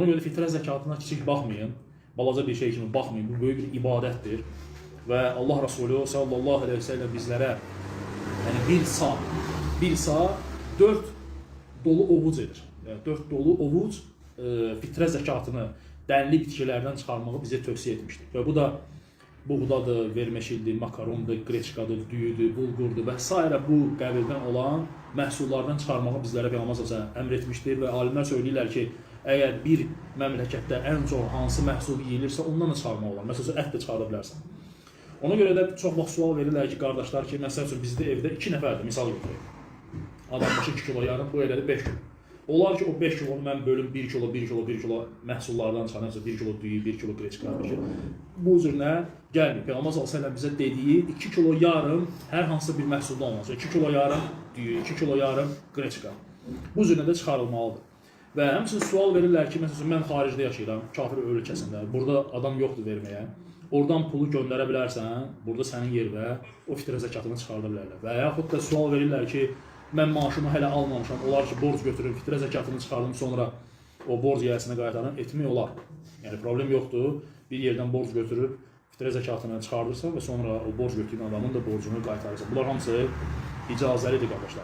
Ona görə fitrə zəkatına kiçik baxmayın, balaca bir şey kimi baxmayın. Bu böyük bir ibadətdir. Və Allah Resulü sallallahu aleyhi ve sellem bizlərə yəni bir sağ 4 dolu ovuc edir. Yəni 4 dolu ovuc fitrə zəkatını dənli bitkilərdən çıxarmağı bizə tövsiyə etmişdir. Və bu da buğdadır, vermeşildir, makarondur, qreçkadır, düyüdür, bulgurdur və s. bu qəbildən olan məhsullardan çıxarmağı bizlərə Peyğəmbər sallallahu əmr etmişdir və alimlər söyləyirlər ki, əgər bir məmləkətdə ən çox hansı məhsul yeyilirsə, ondan da çıxarmaq olar. Məsələn, ət də çıxarda bilərsən. Ona görə də çox vaxt sual verirlər ki, qardaşlar ki, məsəl üçün bizdə evdə 2 nəfərdir, misal götürək. Adam başı 2 kilo yarım, bu elədir 5 kilo. Olar ki, o 5 kilonu mən bölüm 1 kilo məhsullardan çıxarım, 1 kilo düyü, 1 kilo qreçka. Bu cür nə gəlmir. Peyğəmbər sallallahu əleyhi və səlləm bizə dediyi 2 kilo yarım hər hansı bir məhsulda olmaz. 2 kilo yarım düyü, 2 kilo yarım qreçka. Bu cür də çıxarılmalıdır. Və həmçinin sual verirlər ki, məsələn, mən xaricdə yaşayıram, kafir ölkəsində, burada adam yoxdur verməyə. Oradan pulu göndərə bilərsən, burada sənin yerdə o fitrə zəkatını çıxarda bilərlər. Və yaxud da sual verirlər ki, mən maaşımı hələ almamışam, olar ki, borc götürüb, fitrə zəkatını çıxardım, sonra o borc yiyəsinə qaytarım, etmək olar. Yəni, problem yoxdur, bir yerdən borc götürüb, fitrə zəkatını çıxardırsan və sonra o borc götürən adamın da borcunu qaytarırsan. Bunlar hamısı icazəlidir, qardaşlar.